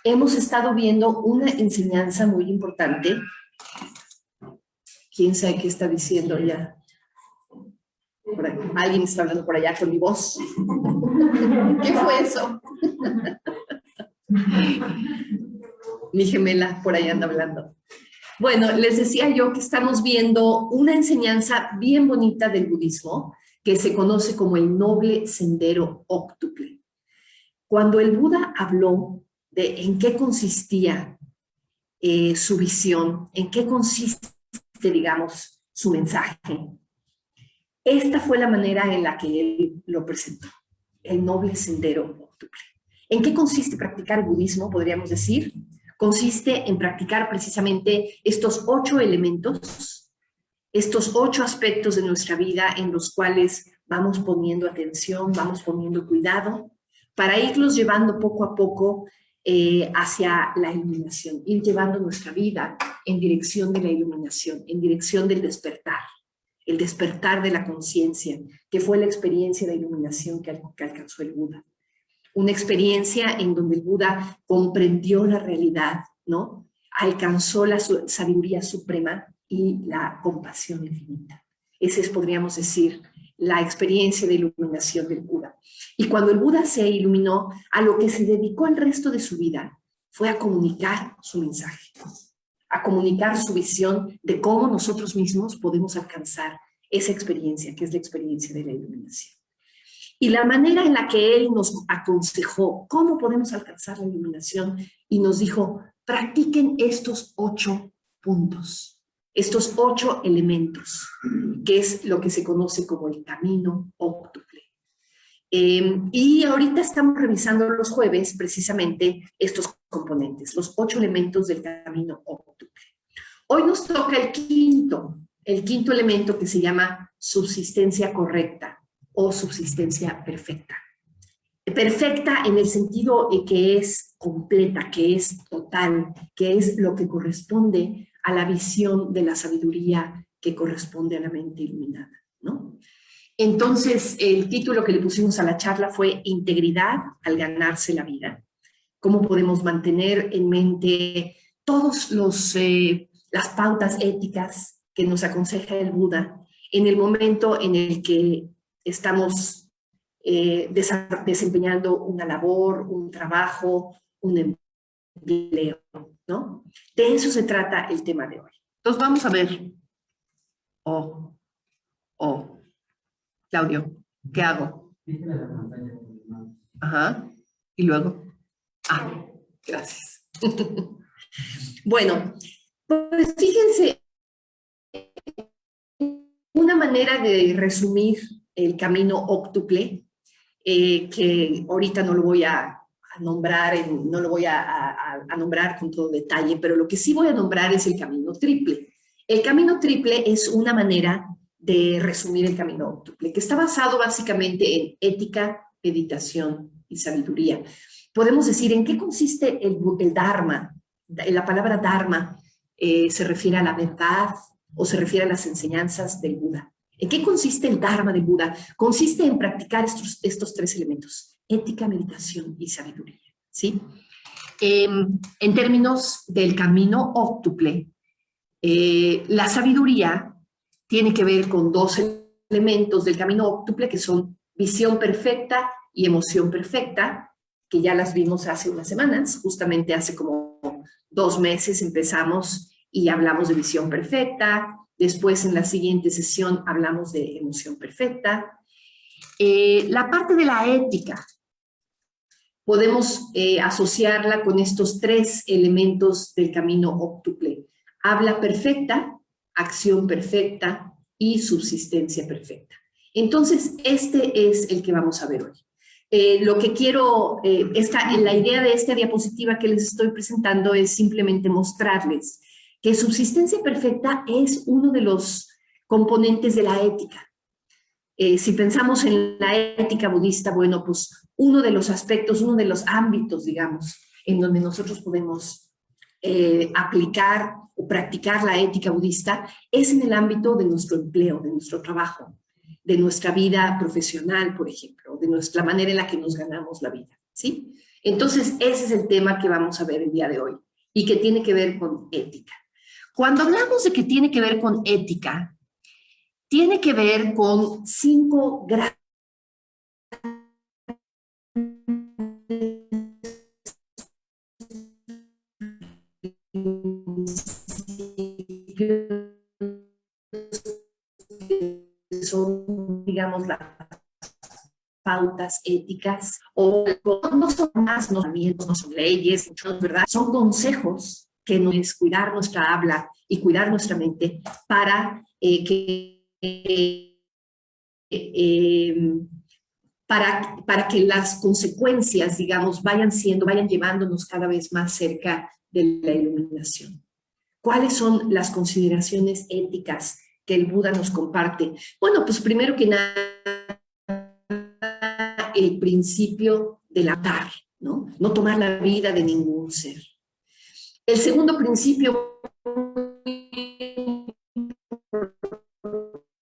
hemos estado viendo una enseñanza muy importante. ¿Quién sabe qué está diciendo ya? Alguien está hablando por allá con mi voz. ¿Qué fue eso? Mi gemela por allá anda hablando. Bueno, les decía yo que estamos viendo una enseñanza bien bonita del budismo que se conoce como el noble sendero óctuple. Cuando el Buda habló de en qué consistía su visión, en qué consiste, digamos, su mensaje, esta fue la manera en la que él lo presentó, el noble sendero óctuple. ¿En qué consiste practicar el budismo, podríamos decir? Consiste en practicar precisamente estos 8 elementos, estos 8 aspectos de nuestra vida en los cuales vamos poniendo atención, vamos poniendo cuidado, para irlos llevando poco a poco hacia la iluminación, ir llevando nuestra vida en dirección de la iluminación, en dirección del despertar, el despertar de la conciencia, que fue la experiencia de iluminación que alcanzó el Buda. Una experiencia en donde el Buda comprendió la realidad, ¿no? Alcanzó la sabiduría suprema y la compasión infinita. Esa es, podríamos decir, la experiencia de iluminación del Buda. Y cuando el Buda se iluminó, a lo que se dedicó el resto de su vida fue a comunicar su mensaje, a comunicar su visión de cómo nosotros mismos podemos alcanzar esa experiencia, que es la experiencia de la iluminación. Y la manera en la que él nos aconsejó cómo podemos alcanzar la iluminación y nos dijo, practiquen estos 8 puntos, estos 8 elementos, que es lo que se conoce como el camino óctuple. Y ahorita estamos revisando los jueves precisamente estos componentes, los 8 elementos del camino óctuple. Hoy nos toca el quinto elemento que se llama subsistencia correcta o subsistencia perfecta. Perfecta en el sentido de que es completa, que es total, que es lo que corresponde a la visión de la sabiduría que corresponde a la mente iluminada, ¿no? Entonces, el título que le pusimos a la charla fue Integridad al ganarse la vida. ¿Cómo podemos mantener en mente todas las pautas éticas que nos aconseja el Buda en el momento en el que estamos desempeñando una labor, un trabajo, un empleo, ¿no? De eso se trata el tema de hoy. Entonces vamos a ver. Claudio, ¿qué hago? Ajá. Y luego. Gracias. Bueno, pues fíjense, una manera de resumir el camino óctuple, que ahorita no lo voy a nombrar, no lo voy a nombrar con todo detalle, pero lo que sí voy a nombrar es el camino triple. El camino triple es una manera de resumir el camino óctuple, que está basado básicamente en ética, meditación y sabiduría. Podemos decir, ¿en qué consiste el Dharma? La palabra Dharma se refiere a la verdad o se refiere a las enseñanzas del Buda. ¿En qué consiste el Dharma del Buda? Consiste en practicar estos 3 elementos, ética, meditación y sabiduría, ¿sí? En términos del camino óctuple, la sabiduría tiene que ver con 2 elementos del camino óctuple que son visión perfecta y emoción perfecta, que ya las vimos hace unas semanas, justamente hace como 2 meses empezamos y hablamos de visión perfecta. Después, en la siguiente sesión, hablamos de emoción perfecta. La parte de la ética, podemos asociarla con estos 3 elementos del camino óctuple. Habla perfecta, acción perfecta y subsistencia perfecta. Entonces, este es el que vamos a ver hoy. Lo que quiero, la idea de esta diapositiva que les estoy presentando es simplemente mostrarles que subsistencia perfecta es uno de los componentes de la ética. Si pensamos en la ética budista, bueno, pues uno de los aspectos, uno de los ámbitos, digamos, en donde nosotros podemos aplicar o practicar la ética budista es en el ámbito de nuestro empleo, de nuestro trabajo, de nuestra vida profesional, por ejemplo, de nuestra manera en la que nos ganamos la vida, ¿sí? Entonces, ese es el tema que vamos a ver el día de hoy y que tiene que ver con ética. Cuando hablamos de que tiene que ver con ética, tiene que ver con 5 grandes son, digamos, las pautas éticas, o no son más, no son leyes, ¿verdad? Son consejos que nos es cuidar nuestra habla y cuidar nuestra mente para que las consecuencias, digamos, vayan llevándonos cada vez más cerca de la iluminación. ¿Cuáles son las consideraciones éticas que el Buda nos comparte? Bueno, pues primero que nada, el principio del matar, ¿no? No tomar la vida de ningún ser. El segundo principio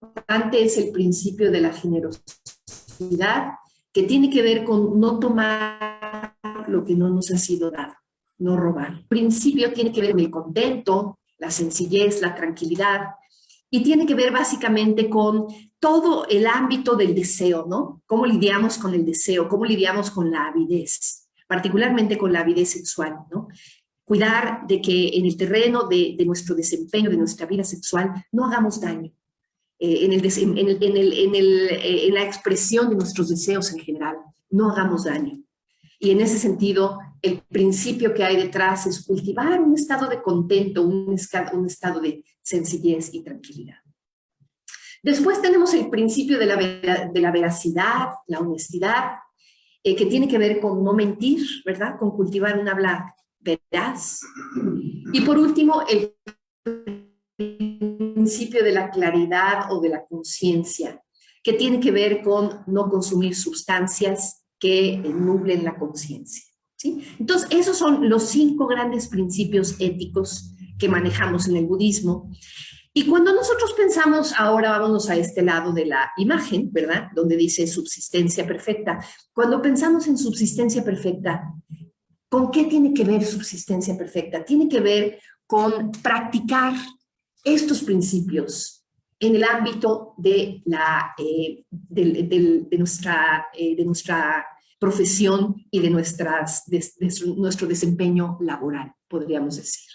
importante es el principio de la generosidad, que tiene que ver con no tomar lo que no nos ha sido dado, no robar. El principio tiene que ver con el contento, la sencillez, la tranquilidad, y tiene que ver básicamente con todo el ámbito del deseo, ¿no? Cómo lidiamos con el deseo, cómo lidiamos con la avidez, particularmente con la avidez sexual, ¿no? Cuidar de que en el terreno de nuestro desempeño, de nuestra vida sexual, no hagamos daño. En la expresión de nuestros deseos en general, no hagamos daño. Y en ese sentido, el principio que hay detrás es cultivar un estado de contento, un estado de sencillez y tranquilidad. Después tenemos el principio de la veracidad, la honestidad, que tiene que ver con no mentir, ¿verdad? Con cultivar un habla veraz. Y por último, el principio de la claridad o de la conciencia, que tiene que ver con no consumir sustancias que nublen la conciencia, ¿sí? Entonces, esos son los 5 grandes principios éticos que manejamos en el budismo. Y cuando nosotros pensamos, ahora vámonos a este lado de la imagen, ¿verdad? Donde dice subsistencia perfecta. Cuando pensamos en subsistencia perfecta, ¿con qué tiene que ver subsistencia perfecta? Tiene que ver con practicar estos principios en el ámbito de nuestra profesión y de nuestro desempeño laboral, podríamos decir.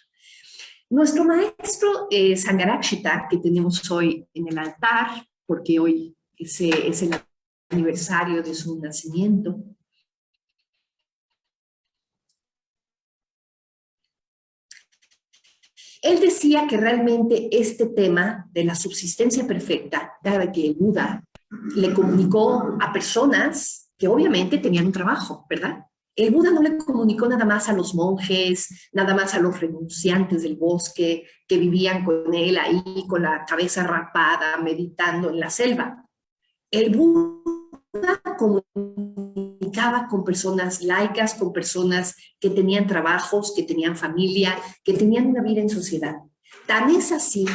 Nuestro maestro Sangharakshita, que tenemos hoy en el altar, porque hoy es el aniversario de su nacimiento, él decía que realmente este tema de la subsistencia perfecta, dado que el Buda le comunicó a personas que obviamente tenían un trabajo, ¿verdad? El Buda no le comunicó nada más a los monjes, nada más a los renunciantes del bosque que vivían con él ahí con la cabeza rapada, meditando en la selva. El Buda comunicaba con personas laicas, con personas que tenían trabajos, que tenían familia, que tenían una vida en sociedad. Tan es así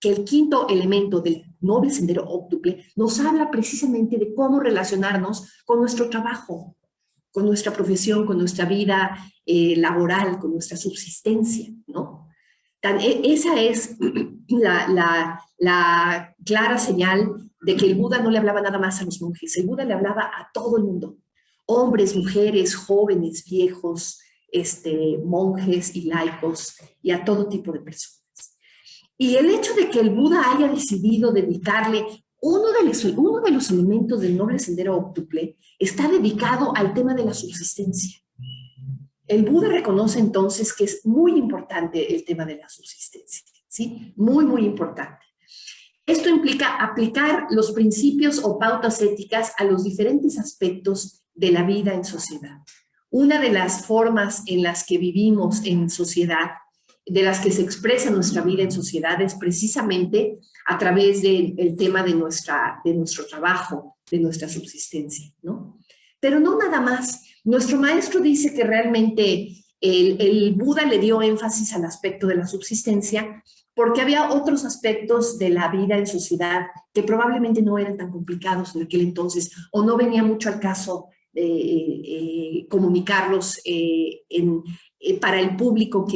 que el quinto elemento del noble sendero óctuple nos habla precisamente de cómo relacionarnos con nuestro trabajo, con nuestra profesión, con nuestra vida laboral, con nuestra subsistencia, ¿no? Esa es la clara señal de que el Buda no le hablaba nada más a los monjes, el Buda le hablaba a todo el mundo, hombres, mujeres, jóvenes, viejos, monjes y laicos, y a todo tipo de personas. Y el hecho de que el Buda haya decidido dedicarle uno de los elementos del noble sendero óctuple está dedicado al tema de la subsistencia. El Buda reconoce entonces que es muy importante el tema de la subsistencia, ¿sí? Muy, muy importante. Esto implica aplicar los principios o pautas éticas a los diferentes aspectos de la vida en sociedad. Una de las formas en las que vivimos en sociedad, de las que se expresa nuestra vida en sociedad, es precisamente a través del tema de nuestro trabajo, de nuestra subsistencia, ¿no? Pero no nada más. Nuestro maestro dice que realmente el Buda le dio énfasis al aspecto de la subsistencia porque había otros aspectos de la vida en sociedad que probablemente no eran tan complicados en aquel entonces o no venía mucho al caso comunicarlos para el público con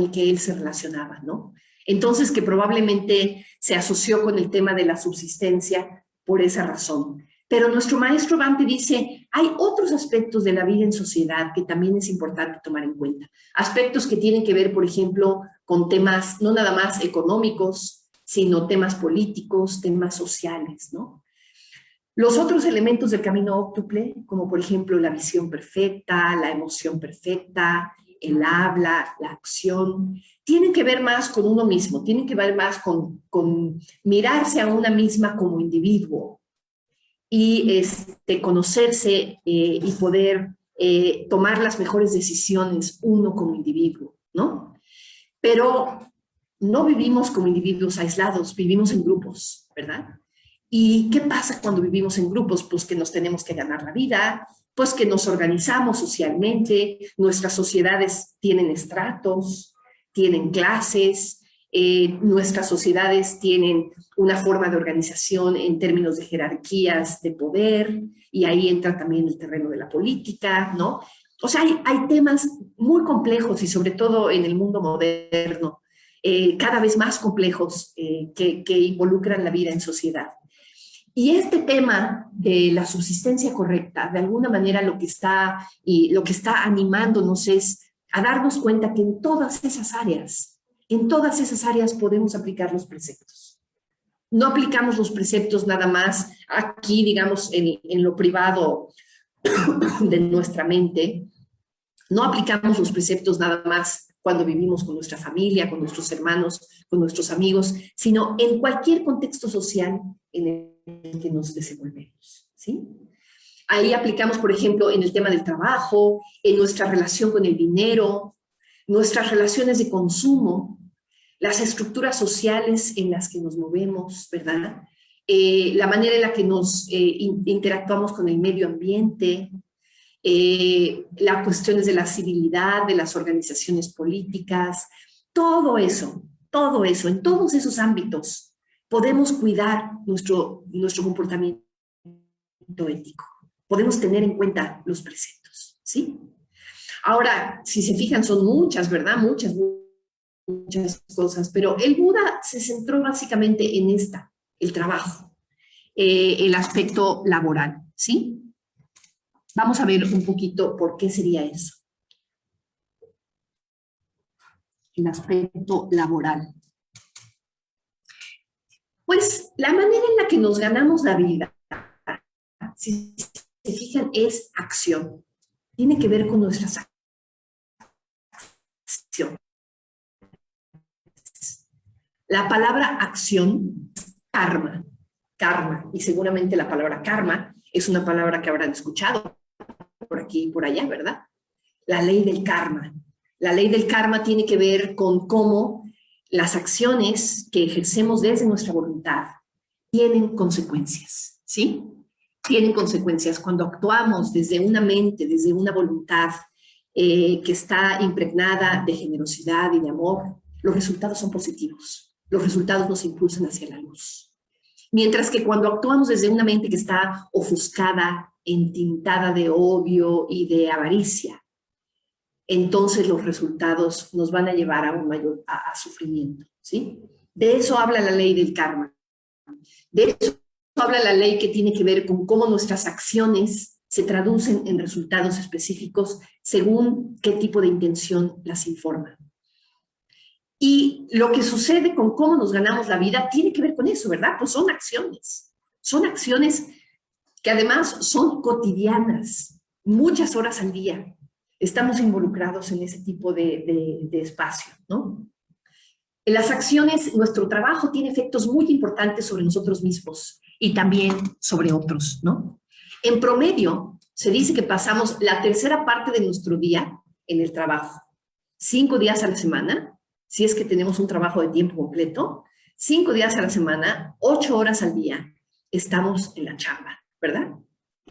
el que él se relacionaba, ¿no? Entonces, que probablemente se asoció con el tema de la subsistencia por esa razón. Pero nuestro maestro Bhante dice, hay otros aspectos de la vida en sociedad que también es importante tomar en cuenta. Aspectos que tienen que ver, por ejemplo, con temas no nada más económicos, sino temas políticos, temas sociales, ¿no? Los otros elementos del camino óctuple, como por ejemplo la visión perfecta, la emoción perfecta, el habla, la acción, tienen que ver más con uno mismo, tienen que ver más con mirarse a una misma como individuo y conocerse y poder tomar las mejores decisiones uno como individuo, ¿no? Pero no vivimos como individuos aislados, vivimos en grupos, ¿verdad? ¿Y qué pasa cuando vivimos en grupos? Pues que nos tenemos que ganar la vida, pues que nos organizamos socialmente, nuestras sociedades tienen estratos, tienen clases, nuestras sociedades tienen una forma de organización en términos de jerarquías de poder, y ahí entra también el terreno de la política, ¿no? O sea, hay temas muy complejos y sobre todo en el mundo moderno, cada vez más complejos que involucran la vida en sociedad. Y este tema de la subsistencia correcta, de alguna manera lo que está animándonos es a darnos cuenta que en todas esas áreas podemos aplicar los preceptos. No aplicamos los preceptos nada más aquí, digamos, en lo privado de nuestra mente. No aplicamos los preceptos nada más cuando vivimos con nuestra familia, con nuestros hermanos, con nuestros amigos, sino en cualquier contexto social en el que nos desenvolvemos, ¿sí? Ahí aplicamos, por ejemplo, en el tema del trabajo, en nuestra relación con el dinero, nuestras relaciones de consumo, las estructuras sociales en las que nos movemos, ¿verdad? La manera en la que nos interactuamos con el medio ambiente, las cuestiones de la civilidad, de las organizaciones políticas, todo eso, en todos esos ámbitos podemos cuidar nuestro comportamiento ético, podemos tener en cuenta los preceptos, ¿sí? Ahora, si se fijan, son muchas, ¿verdad? Muchas cosas, pero el Buda se centró básicamente en el trabajo, el aspecto laboral, ¿sí? Vamos a ver un poquito por qué sería eso. El aspecto laboral. Pues la manera en la que nos ganamos la vida, si se fijan, es acción. Tiene que ver con nuestras acciones. La palabra acción, karma, y seguramente la palabra karma es una palabra que habrán escuchado por aquí y por allá, ¿verdad? La ley del karma. La ley del karma tiene que ver con cómo las acciones que ejercemos desde nuestra voluntad tienen consecuencias, ¿sí? Tienen consecuencias. Cuando actuamos desde una mente, desde una voluntad que está impregnada de generosidad y de amor, los resultados son positivos. Los resultados nos impulsan hacia la luz. Mientras que cuando actuamos desde una mente que está ofuscada, entintada de odio y de avaricia, entonces los resultados nos van a llevar a un mayor sufrimiento, ¿sí? De eso habla la ley del karma. De eso habla la ley que tiene que ver con cómo nuestras acciones se traducen en resultados específicos según qué tipo de intención las informan. Y lo que sucede con cómo nos ganamos la vida tiene que ver con eso, ¿verdad? Pues son acciones que además son cotidianas, muchas horas al día. Estamos involucrados en ese tipo de espacio, ¿no? En las acciones, nuestro trabajo tiene efectos muy importantes sobre nosotros mismos y también sobre otros, ¿no? En promedio, se dice que pasamos la tercera parte de nuestro día en el trabajo. 5 días a la semana, si es que tenemos un trabajo de tiempo completo, 5 días a la semana, 8 horas al día, estamos en la chamba, ¿verdad?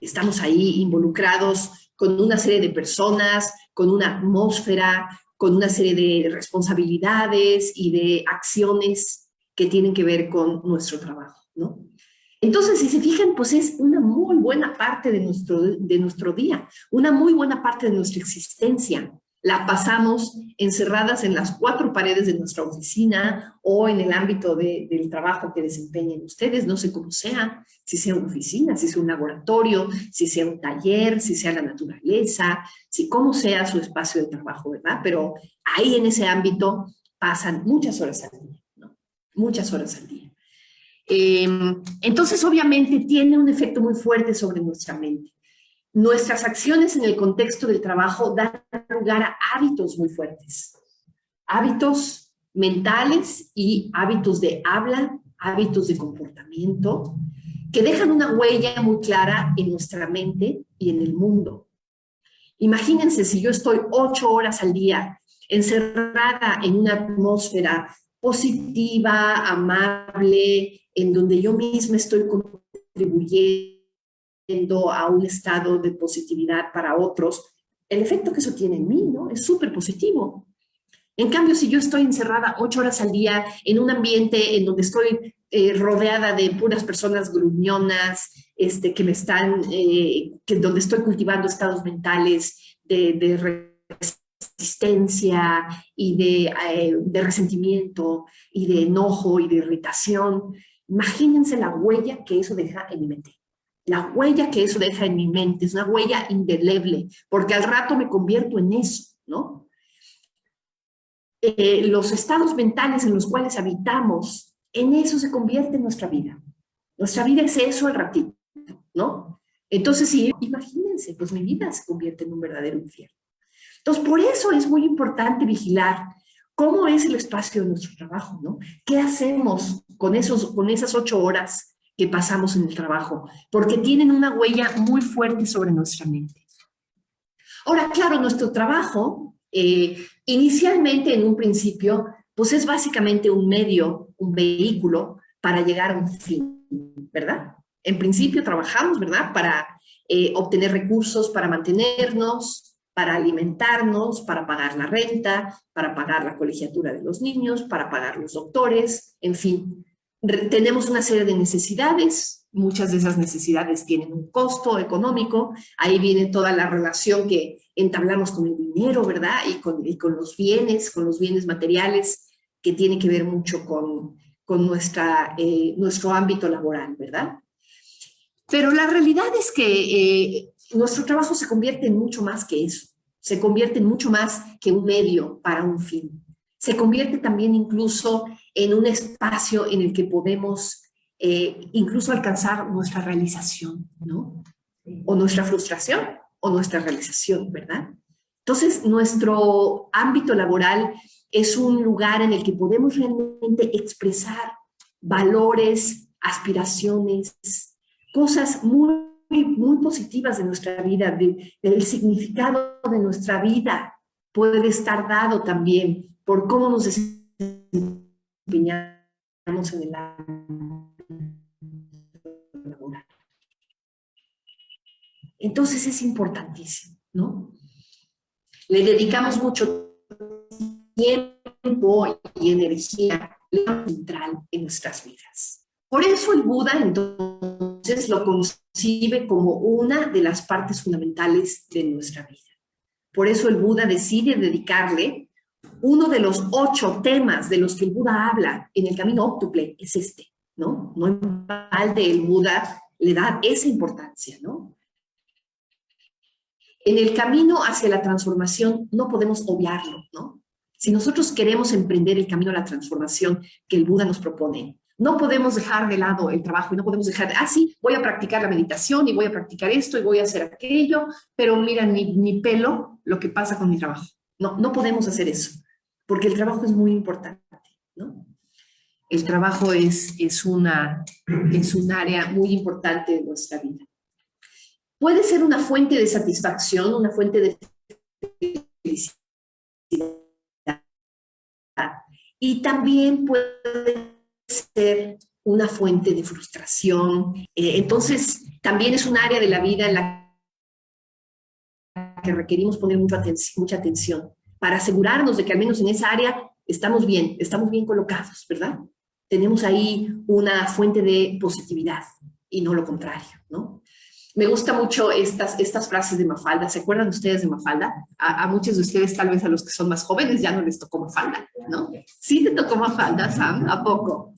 Estamos ahí involucrados con una serie de personas, con una atmósfera, con una serie de responsabilidades y de acciones que tienen que ver con nuestro trabajo, ¿no? Entonces, si se fijan, pues es una muy buena parte de nuestro día, una muy buena parte de nuestra existencia. La pasamos encerradas en las cuatro paredes de nuestra oficina o en el ámbito del trabajo que desempeñen ustedes, no sé cómo sea, si sea una oficina, si sea un laboratorio, si sea un taller, si sea la naturaleza, si como sea su espacio de trabajo, ¿verdad? Pero ahí en ese ámbito pasan muchas horas al día, ¿no? Muchas horas al día. Entonces, obviamente, tiene un efecto muy fuerte sobre nuestra mente. Nuestras acciones en el contexto del trabajo dan lugar a hábitos muy fuertes, hábitos mentales y hábitos de habla, hábitos de comportamiento, que dejan una huella muy clara en nuestra mente y en el mundo. Imagínense si yo estoy 8 horas al día encerrada en una atmósfera positiva, amable, en donde yo misma estoy contribuyendo a un estado de positividad para otros, el efecto que eso tiene en mí, ¿no? Es súper positivo. En cambio, si yo estoy encerrada 8 horas al día en un ambiente en donde estoy rodeada de puras personas gruñonas, que me están, donde estoy cultivando estados mentales de resistencia y de resentimiento y de enojo y de irritación, imagínense la huella que eso deja en mi mente. La huella que eso deja en mi mente es una huella indeleble, porque al rato me convierto en eso, ¿no? Los estados mentales en los cuales habitamos, en eso se convierte nuestra vida. Nuestra vida es eso al ratito, ¿no? Entonces, sí, imagínense, pues mi vida se convierte en un verdadero infierno. Entonces, por eso es muy importante vigilar cómo es el espacio de nuestro trabajo, ¿no? ¿Qué hacemos con esas 8 horas que pasamos en el trabajo? Porque tienen una huella muy fuerte sobre nuestra mente. Ahora, claro, nuestro trabajo, inicialmente en un principio, pues es básicamente un medio, un vehículo para llegar a un fin, ¿verdad? En principio trabajamos, ¿verdad? Para obtener recursos, para mantenernos, para alimentarnos, para pagar la renta, para pagar la colegiatura de los niños, para pagar los doctores, en fin. Tenemos una serie de necesidades, muchas de esas necesidades tienen un costo económico, ahí viene toda la relación que entablamos con el dinero, ¿verdad? Y con los bienes materiales, que tiene que ver mucho con nuestro ámbito laboral, ¿verdad? Pero la realidad es que nuestro trabajo se convierte en mucho más que eso, se convierte en mucho más que un medio para un fin. Se convierte también incluso en un espacio en el que podemos incluso alcanzar nuestra realización, ¿no? O nuestra frustración o nuestra realización, ¿verdad? Entonces, nuestro ámbito laboral es un lugar en el que podemos realmente expresar valores, aspiraciones, cosas muy positivas de nuestra vida, del significado de nuestra vida. Puede estar dado también por cómo nos desempeñamos en el ámbito laboral. Entonces es importantísimo, ¿no? Le dedicamos mucho tiempo y energía central en nuestras vidas. Por eso el Buda entonces lo concibe como una de las partes fundamentales de nuestra vida. Por eso el Buda decide dedicarle uno de los 8 temas de los que el Buda habla en el camino óptuple, es este, ¿no? No en balde el Buda le da esa importancia, ¿no? En el camino hacia la transformación no podemos obviarlo, ¿no? Si nosotros queremos emprender el camino a la transformación que el Buda nos propone, no podemos dejar de lado el trabajo y no podemos dejar de, sí, voy a practicar la meditación y voy a practicar esto y voy a hacer aquello, pero mira, ni pelo lo que pasa con mi trabajo. No, no podemos hacer eso, porque el trabajo es muy importante, ¿no? El trabajo es un área muy importante de nuestra vida. Puede ser una fuente de satisfacción, una fuente de felicidad, y también puede ser una fuente de frustración. Entonces, también es un área de la vida en la que requerimos poner mucha atención para asegurarnos de que al menos en esa área estamos bien colocados, ¿verdad? tenemos ahí una fuente de positividad y no lo contrario, ¿no? Me gusta mucho estas frases de Mafalda. ¿Se acuerdan ustedes de Mafalda? A muchos de ustedes, tal vez a los que son más jóvenes, ya no les tocó Mafalda, ¿no? Sí te tocó Mafalda, Sam, ¿a poco?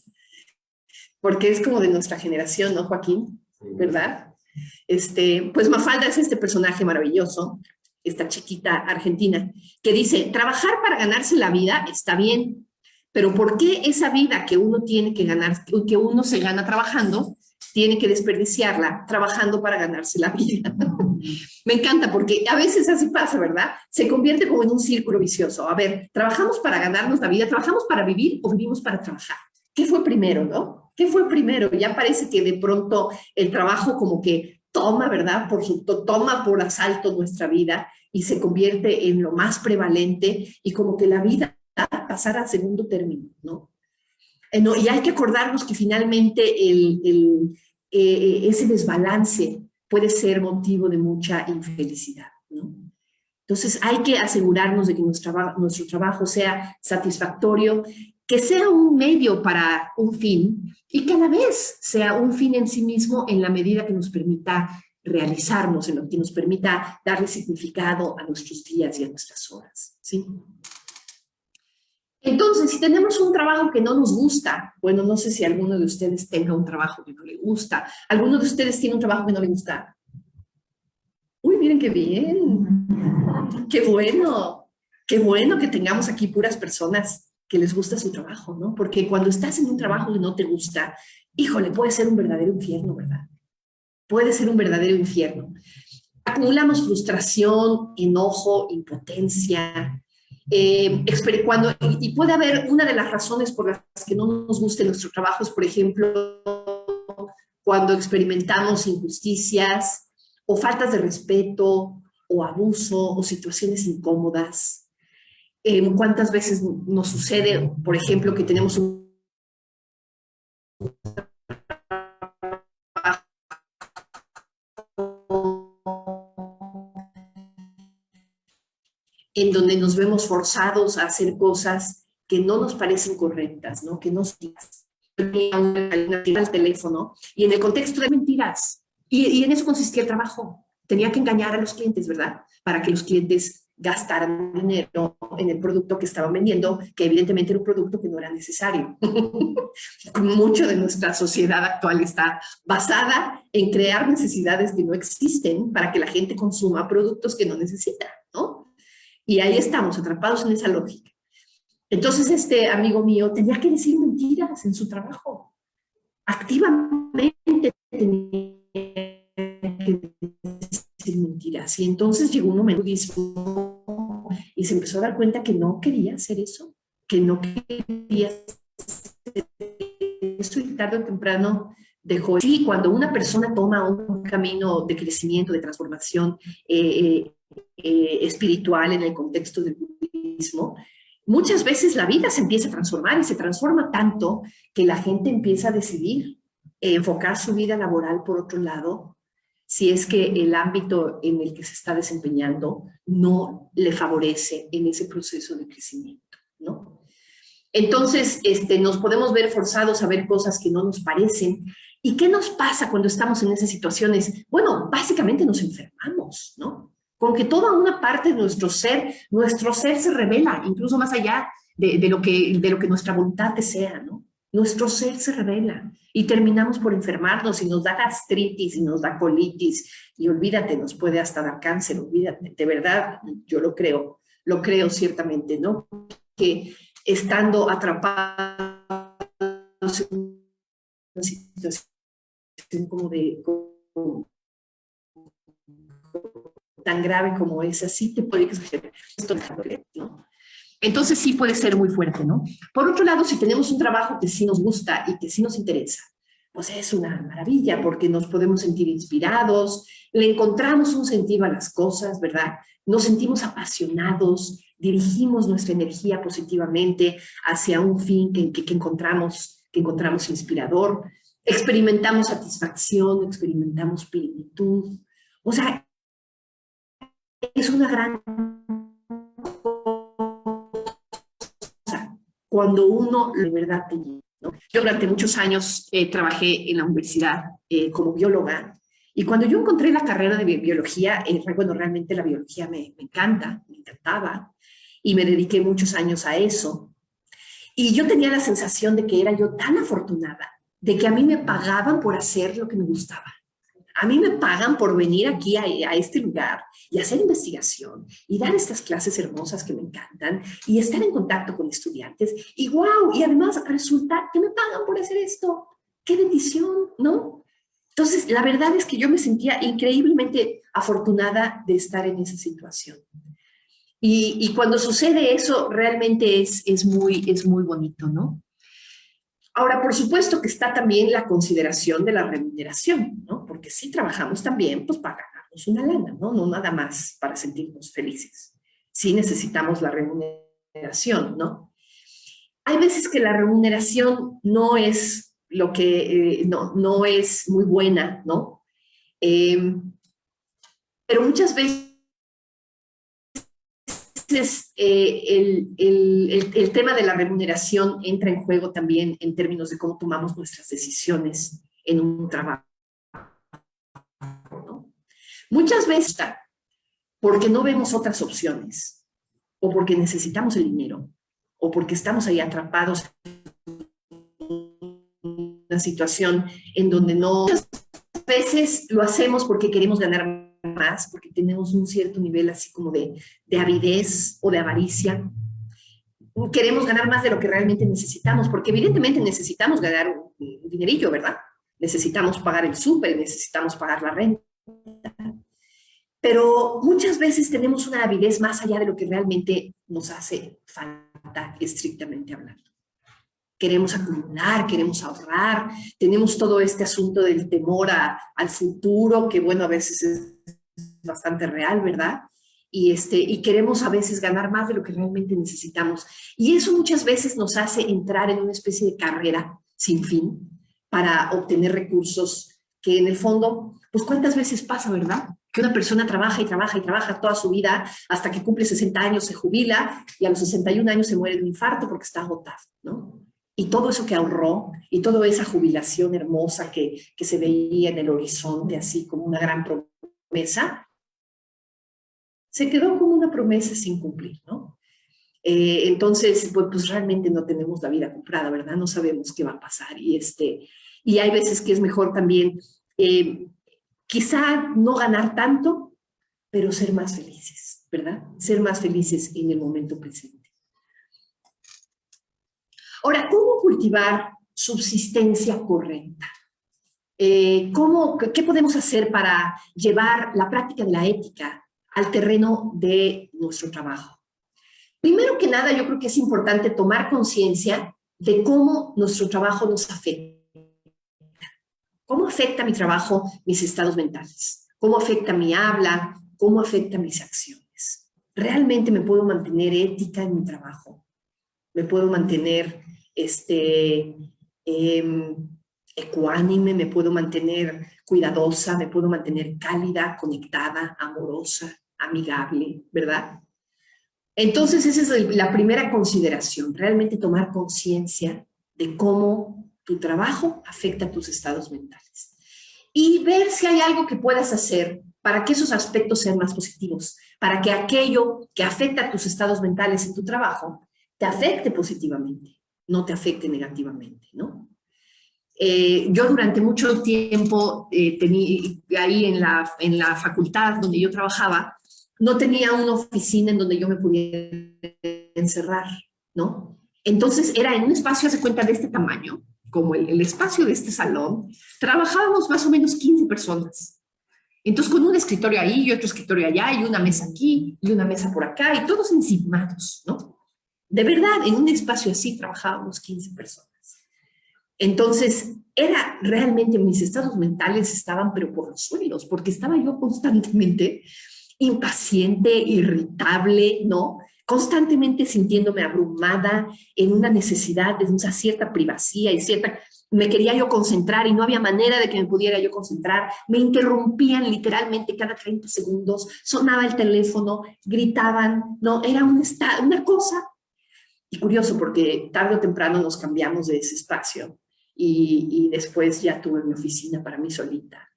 Porque es como de nuestra generación, ¿no, Joaquín? ¿Verdad? Pues Mafalda es este personaje maravilloso, esta chiquita argentina, que dice, trabajar para ganarse la vida está bien, pero ¿por qué esa vida que uno tiene que ganar, que uno se gana trabajando, tiene que desperdiciarla trabajando para ganarse la vida? Me encanta porque a veces así pasa, ¿verdad? Se convierte como en un círculo vicioso. A ver, ¿trabajamos para ganarnos la vida? ¿Trabajamos para vivir o vivimos para trabajar? ¿Qué fue primero, no? ¿Qué fue primero? Ya parece que de pronto el trabajo como que toma, ¿verdad? Toma por asalto nuestra vida y se convierte en lo más prevalente y como que la vida pasara a segundo término, ¿no? No, y hay que acordarnos que finalmente ese desbalance puede ser motivo de mucha infelicidad, ¿no? Entonces hay que asegurarnos de que nuestro trabajo sea satisfactorio, que sea un medio para un fin y que a la vez sea un fin en sí mismo en la medida que nos permita realizarnos, en lo que nos permita darle significado a nuestros días y a nuestras horas, ¿sí? Entonces, si tenemos un trabajo que no nos gusta, bueno, no sé si alguno de ustedes tenga un trabajo que no le gusta, ¿alguno de ustedes tiene un trabajo que no le gusta? Uy, miren qué bien, qué bueno que tengamos aquí puras personas que les gusta su trabajo, ¿no? Porque cuando estás en un trabajo que no te gusta, híjole, puede ser un verdadero infierno, ¿verdad? Puede ser un verdadero infierno. Acumulamos frustración, enojo, impotencia, y puede haber una de las razones por las que no nos guste nuestro trabajo es, por ejemplo, cuando experimentamos injusticias o faltas de respeto o abuso o situaciones incómodas. ¿Cuántas veces nos sucede, por ejemplo, que tenemos un en donde nos vemos forzados a hacer cosas que no nos parecen correctas, ¿no? Que no son al teléfono y en el contexto de mentiras. Y en eso consistía el trabajo. Tenía que engañar a los clientes, ¿verdad? Para que los clientes gastaran dinero en el producto que estaban vendiendo, que evidentemente era un producto que no era necesario. Mucho de nuestra sociedad actual está basada en crear necesidades que no existen para que la gente consuma productos que no necesita, ¿no? Y ahí estamos, atrapados en esa lógica. Entonces, este amigo mío tenía que decir mentiras en su trabajo. Activamente tenía que decir mentiras. Y entonces llegó un momento y se empezó a dar cuenta que no quería hacer eso, que no quería hacer eso y tarde o temprano dejó. Sí, cuando una persona toma un camino de crecimiento, de transformación espiritual en el contexto del budismo, muchas veces la vida se empieza a transformar y se transforma tanto que la gente empieza a decidir enfocar su vida laboral por otro lado, si es que el ámbito en el que se está desempeñando no le favorece en ese proceso de crecimiento, ¿no? Entonces, nos podemos ver forzados a ver cosas que no nos parecen. ¿Y qué nos pasa cuando estamos en esas situaciones? Bueno, básicamente nos enfermamos, ¿no? Con que toda una parte de nuestro ser se revela, incluso más allá de lo que nuestra voluntad desea, ¿no? Nuestro ser se revela y terminamos por enfermarnos y nos da gastritis y nos da colitis y olvídate, nos puede hasta dar cáncer, olvídate, de verdad, yo lo creo ciertamente, ¿no? Que estando atrapados en una situación como tan grave como esa, sí te puede exagerar esto, ¿no? Entonces sí puede ser muy fuerte, ¿no? Por otro lado, si tenemos un trabajo que sí nos gusta y que sí nos interesa, pues es una maravilla porque nos podemos sentir inspirados, le encontramos un sentido a las cosas, ¿verdad? Nos sentimos apasionados, dirigimos nuestra energía positivamente hacia un fin que encontramos inspirador, experimentamos satisfacción, experimentamos plenitud. O sea, es una gran cosa cuando uno de verdad te llena, ¿no? Yo durante muchos años trabajé en la universidad como bióloga y cuando yo encontré la carrera de biología, bueno, realmente la biología me encanta, me encantaba y me dediqué muchos años a eso. Y yo tenía la sensación de que era yo tan afortunada, de que a mí me pagaban por hacer lo que me gustaba. A mí me pagan por venir aquí a este lugar y hacer investigación y dar estas clases hermosas que me encantan y estar en contacto con estudiantes. Y wow, y además resulta que me pagan por hacer esto. ¡Qué bendición!, ¿no? Entonces, la verdad es que yo me sentía increíblemente afortunada de estar en esa situación. Y cuando sucede eso, realmente es muy bonito, ¿no? Ahora, por supuesto que está también la consideración de la remuneración, ¿no? Porque si trabajamos también, pues para ganarnos una lana, ¿no? No nada más para sentirnos felices. Sí necesitamos la remuneración, ¿no? Hay veces que la remuneración no es lo que, no es muy buena, ¿no? Eh, pero muchas veces el tema de la remuneración entra en juego también en términos de cómo tomamos nuestras decisiones en un trabajo, ¿no? Muchas veces porque no vemos otras opciones, o porque necesitamos el dinero, o porque estamos ahí atrapados en una situación en donde no... Muchas veces lo hacemos porque queremos ganar más, porque tenemos un cierto nivel así como de avidez o de avaricia. Queremos ganar más de lo que realmente necesitamos, porque evidentemente necesitamos ganar un dinerillo, ¿verdad? Necesitamos pagar el súper, necesitamos pagar la renta. Pero muchas veces tenemos una avidez más allá de lo que realmente nos hace falta, estrictamente hablando. Queremos acumular, queremos ahorrar, tenemos todo este asunto del temor al futuro, que bueno, a veces es bastante real, ¿verdad? Y queremos a veces ganar más de lo que realmente necesitamos. Y eso muchas veces nos hace entrar en una especie de carrera sin fin para obtener recursos que en el fondo, pues cuántas veces pasa, ¿verdad? Que una persona trabaja y trabaja y trabaja toda su vida hasta que cumple 60 años, se jubila y a los 61 años se muere de un infarto porque está agotado, ¿no? Y todo eso que ahorró y toda esa jubilación hermosa que se veía en el horizonte, así como una gran promesa, se quedó como una promesa sin cumplir, ¿no? Entonces, pues realmente no tenemos la vida comprada, ¿verdad? No sabemos qué va a pasar. Y hay veces que es mejor también, quizá no ganar tanto, pero ser más felices, ¿verdad? Ser más felices en el momento presente. Ahora, ¿cómo cultivar subsistencia correcta? ¿Qué podemos hacer para llevar la práctica de la ética al terreno de nuestro trabajo? Primero que nada, yo creo que es importante tomar conciencia de cómo nuestro trabajo nos afecta. ¿Cómo afecta mi trabajo mis estados mentales? ¿Cómo afecta mi habla? ¿Cómo afecta mis acciones? ¿Realmente me puedo mantener ética en mi trabajo? ¿Me puedo mantener ecuánime? ¿Me puedo mantener cuidadosa? ¿Me puedo mantener cálida, conectada, amorosa, amigable? ¿Verdad? Entonces, esa es la primera consideración, realmente tomar conciencia de cómo tu trabajo afecta a tus estados mentales. Y ver si hay algo que puedas hacer para que esos aspectos sean más positivos, para que aquello que afecta a tus estados mentales en tu trabajo te afecte positivamente, no te afecte negativamente, ¿no? Yo durante mucho tiempo ahí en la facultad donde yo trabajaba, no tenía una oficina en donde yo me pudiera encerrar, ¿no? Entonces era en un espacio, se cuenta, de este tamaño, como el espacio de este salón, trabajábamos más o menos 15 personas. Entonces con un escritorio ahí y otro escritorio allá y una mesa aquí y una mesa por acá y todos encimados, ¿no? De verdad, en un espacio así trabajábamos 15 personas. Entonces, era realmente, mis estados mentales estaban pero por los suelos, porque estaba yo constantemente impaciente, irritable, ¿no? Constantemente sintiéndome abrumada, en una necesidad de una cierta privacidad y cierta... Me quería yo concentrar y no había manera de que me pudiera yo concentrar. Me interrumpían literalmente cada 30 segundos, sonaba el teléfono, gritaban, ¿no? Era una cosa Y curioso, porque tarde o temprano nos cambiamos de ese espacio y después ya tuve mi oficina para mí solita.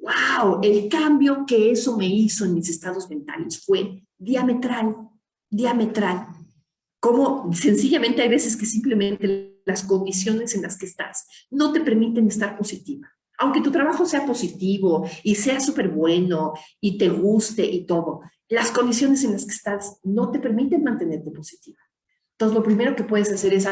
¡Wow! El cambio que eso me hizo en mis estados mentales fue diametral, diametral. Como sencillamente hay veces que simplemente las condiciones en las que estás no te permiten estar positiva. Aunque tu trabajo sea positivo y sea súper bueno y te guste y todo, las condiciones en las que estás no te permiten mantenerte positiva. Entonces, lo primero que puedes hacer es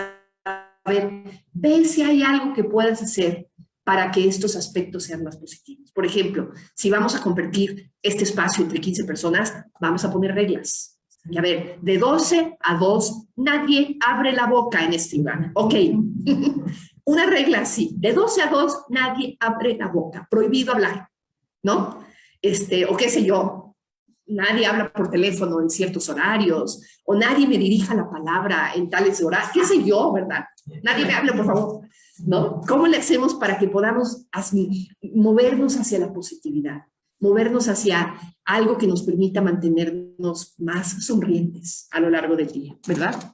ve si hay algo que puedas hacer para que estos aspectos sean más positivos. Por ejemplo, si vamos a convertir este espacio entre 15 personas, vamos a poner reglas. Y a ver, de 12 a 2, nadie abre la boca en este lugar. Ok. Una regla así, de 12 a 2, nadie abre la boca. Prohibido hablar, ¿no? O qué sé yo, nadie habla por teléfono en ciertos horarios, o nadie me dirija la palabra en tales horarios, qué sé yo, ¿verdad? Nadie me hable, por favor, ¿no? ¿Cómo le hacemos para que podamos movernos hacia la positividad? Movernos hacia algo que nos permita mantenernos más sonrientes a lo largo del día, ¿verdad?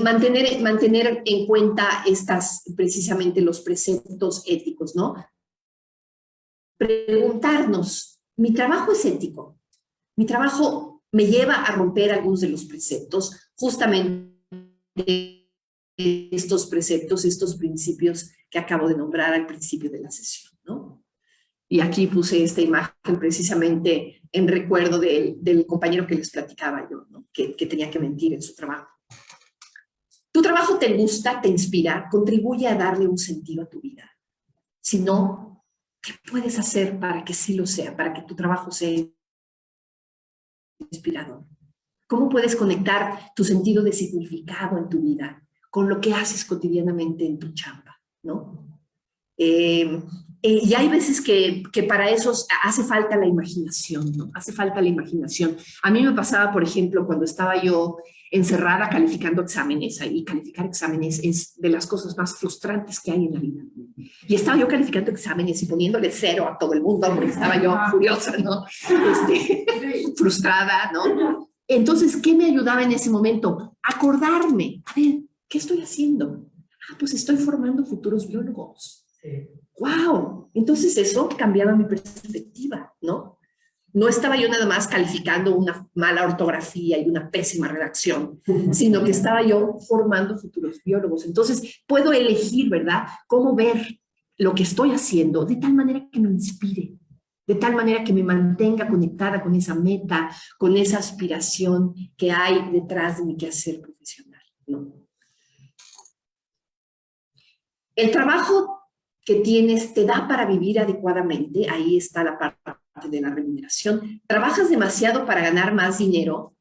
Mantener en cuenta precisamente los preceptos éticos, ¿no? Preguntarnos, ¿mi trabajo es ético? ¿Mi trabajo me lleva a romper algunos de los preceptos? Justamente estos preceptos, estos principios que acabo de nombrar al principio de la sesión, ¿no? Y aquí puse esta imagen precisamente en recuerdo del compañero que les platicaba yo, ¿no? que tenía que mentir en su trabajo. Tu trabajo te gusta, te inspira, contribuye a darle un sentido a tu vida. Si no, ¿qué puedes hacer para que sí lo sea, para que tu trabajo sea inspirador? ¿Cómo puedes conectar tu sentido de significado en tu vida con lo que haces cotidianamente en tu chamba, ¿no? Y hay veces que para eso hace falta la imaginación, ¿no? Hace falta la imaginación. A mí me pasaba, por ejemplo, cuando estaba yo encerrada calificando exámenes, y calificar exámenes es de las cosas más frustrantes que hay en la vida. Y estaba yo calificando exámenes y poniéndole 0 a todo el mundo porque estaba yo furiosa, ¿no? Frustrada, ¿no? Entonces, ¿qué me ayudaba en ese momento? Acordarme, a ver, ¿qué estoy haciendo? Ah, pues estoy formando futuros biólogos. ¡Wow! Entonces eso cambiaba mi perspectiva, ¿no? No estaba yo nada más calificando una mala ortografía y una pésima redacción, sino que estaba yo formando futuros biólogos. Entonces puedo elegir, ¿verdad?, cómo ver lo que estoy haciendo de tal manera que me inspire, de tal manera que me mantenga conectada con esa meta, con esa aspiración que hay detrás de mi quehacer profesional, ¿no? El trabajo que tienes te da para vivir adecuadamente, ahí está la parte de la remuneración. Trabajas demasiado para ganar más dinero,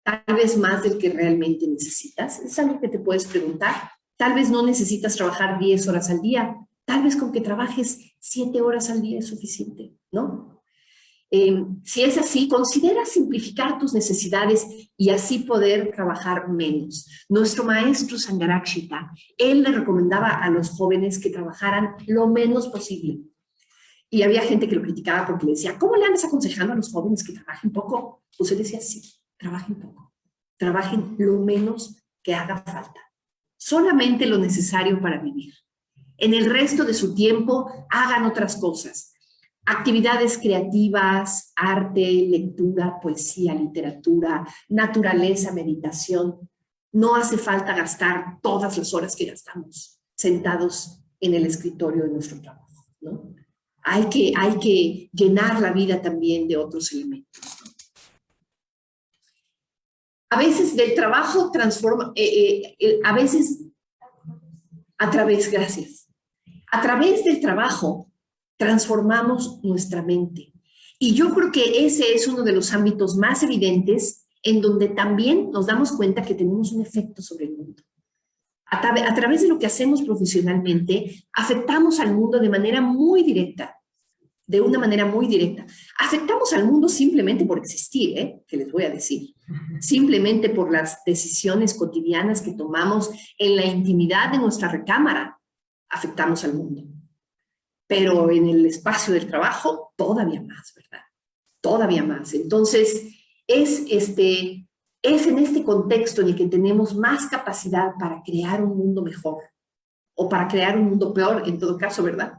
tal vez más del que realmente necesitas. Es algo que te puedes preguntar. Tal vez no necesitas trabajar 10 horas al día, tal vez con que trabajes 7 horas al día es suficiente, ¿no? Si es así, considera simplificar tus necesidades y así poder trabajar menos. Nuestro maestro Sangharakshita, él le recomendaba a los jóvenes que trabajaran lo menos posible. Y había gente que lo criticaba porque le decía, ¿cómo le andas aconsejando a los jóvenes que trabajen poco? Pues él decía, sí, trabajen poco. Trabajen lo menos que haga falta. Solamente lo necesario para vivir. En el resto de su tiempo, hagan otras cosas. Actividades creativas, arte, lectura, poesía, literatura, naturaleza, meditación. No hace falta gastar todas las horas que gastamos sentados en el escritorio de nuestro trabajo, ¿no? Hay que llenar la vida también de otros elementos, ¿no? A veces del trabajo transforma, a veces gracias. A través del trabajo transformamos nuestra mente. Y yo creo que ese es uno de los ámbitos más evidentes en donde también nos damos cuenta que tenemos un efecto sobre el mundo. A través de lo que hacemos profesionalmente, afectamos al mundo de manera muy directa, de una manera muy directa. Afectamos al mundo simplemente por existir, que les voy a decir. Simplemente por las decisiones cotidianas que tomamos en la intimidad de nuestra recámara, afectamos al mundo. Pero en el espacio del trabajo, todavía más, ¿verdad? Todavía más. Entonces, es Es en este contexto en el que tenemos más capacidad para crear un mundo mejor o para crear un mundo peor, en todo caso, ¿verdad?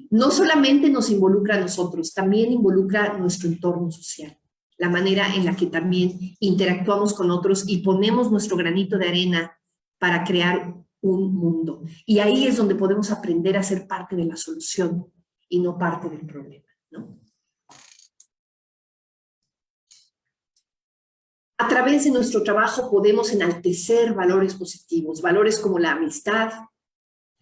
No solamente nos involucra a nosotros, también involucra nuestro entorno social, la manera en la que también interactuamos con otros y ponemos nuestro granito de arena para crear un mundo. Y ahí es donde podemos aprender a ser parte de la solución y no parte del problema, ¿no? A través de nuestro trabajo podemos enaltecer valores positivos, valores como la amistad,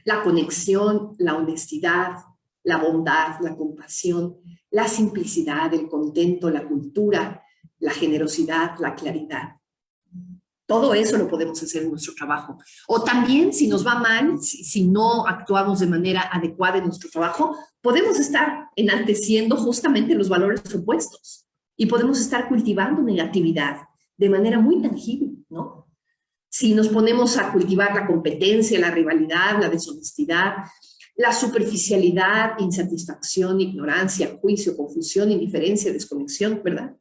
la conexión, la honestidad, la bondad, la compasión, la simplicidad, el contento, la cultura, la generosidad, la claridad. Todo eso lo podemos hacer en nuestro trabajo. O también, si nos va mal, si no actuamos de manera adecuada en nuestro trabajo, podemos estar enalteciendo justamente los valores opuestos y podemos estar cultivando negatividad de manera muy tangible, ¿no? Si nos ponemos a cultivar la competencia, la rivalidad, la deshonestidad, la superficialidad, insatisfacción, ignorancia, juicio, confusión, indiferencia, desconexión, ¿verdad?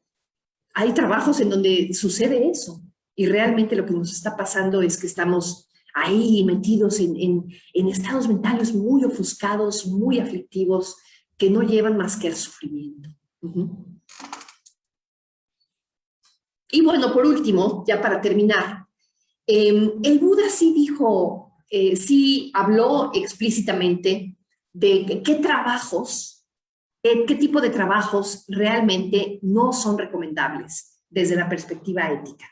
Hay trabajos en donde sucede eso y realmente lo que nos está pasando es que estamos ahí metidos en estados mentales muy ofuscados, muy aflictivos, que no llevan más que al sufrimiento. Y bueno, por último, ya para terminar, el Buda sí dijo, sí habló explícitamente de qué trabajos, qué tipo de trabajos realmente no son recomendables desde la perspectiva ética.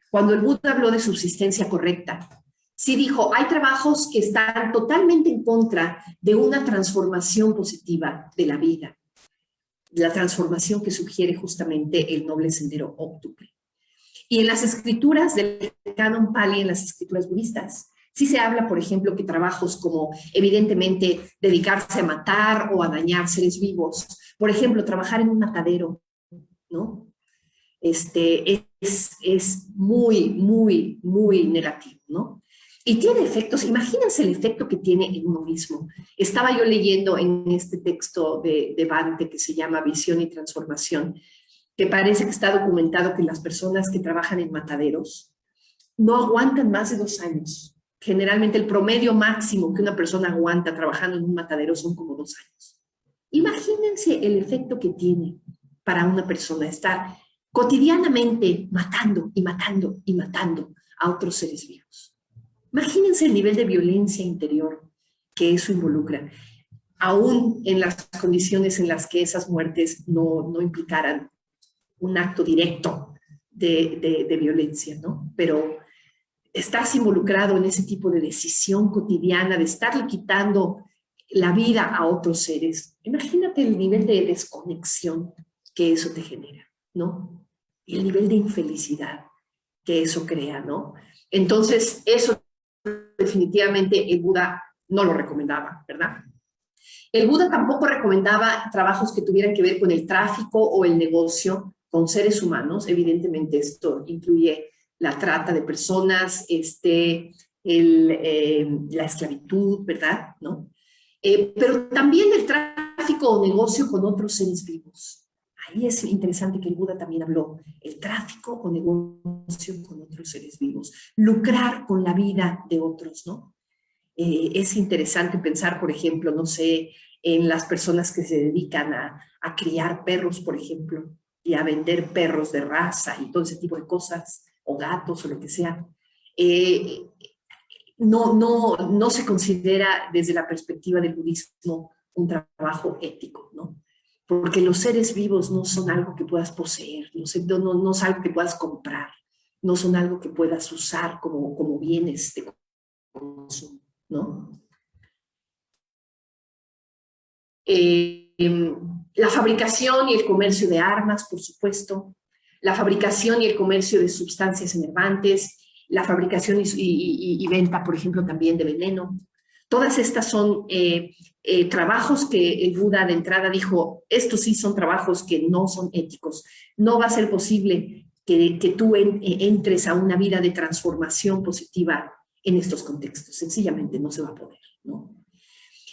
Cuando el Buda habló de subsistencia correcta, sí dijo, hay trabajos que están totalmente en contra de una transformación positiva de la vida, la transformación que sugiere justamente el noble sendero óptuple. Y en las escrituras del Canon Pali, en las escrituras budistas, sí se habla, por ejemplo, que trabajos como, evidentemente, dedicarse a matar o a dañar seres vivos, por ejemplo, trabajar en un matadero, ¿no? Es muy, muy, muy negativo, ¿no? Y tiene efectos, imagínense el efecto que tiene en uno mismo. Estaba yo leyendo en este texto de Bhante que se llama Visión y Transformación, que parece que está documentado que las personas que trabajan en mataderos no aguantan más de 2 años. Generalmente el promedio máximo que una persona aguanta trabajando en un matadero son como 2 años. Imagínense el efecto que tiene para una persona estar cotidianamente matando y matando y matando a otros seres vivos. Imagínense el nivel de violencia interior que eso involucra, aún en las condiciones en las que esas muertes no implicaran un acto directo de violencia, ¿no? Pero estás involucrado en ese tipo de decisión cotidiana, de estarle quitando la vida a otros seres. Imagínate el nivel de desconexión que eso te genera, ¿no? Y el nivel de infelicidad que eso crea, ¿no? Entonces, eso definitivamente el Buda no lo recomendaba, ¿verdad? El Buda tampoco recomendaba trabajos que tuvieran que ver con el tráfico o el negocio con seres humanos. Evidentemente esto incluye la trata de personas, la esclavitud, ¿verdad? ¿No? Pero también el tráfico o negocio con otros seres vivos. Ahí es interesante que el Buda también habló, el tráfico o negocio con otros seres vivos, lucrar con la vida de otros, ¿no? Es interesante pensar, por ejemplo, no sé, en las personas que se dedican a criar perros, por ejemplo, y a vender perros de raza y todo ese tipo de cosas, o gatos o lo que sea. No se considera desde la perspectiva del budismo un trabajo ético, ¿no? Porque los seres vivos no son algo que puedas poseer, no es algo que puedas comprar, no son algo que puedas usar como bienes de consumo, ¿no? La fabricación y el comercio de armas, por supuesto, la fabricación y el comercio de sustancias enervantes, la fabricación y venta, por ejemplo, también de veneno. Todas estas son trabajos que el Buda de entrada dijo, estos sí son trabajos que no son éticos. No va a ser posible que tú entres a una vida de transformación positiva en estos contextos. Sencillamente no se va a poder, ¿no?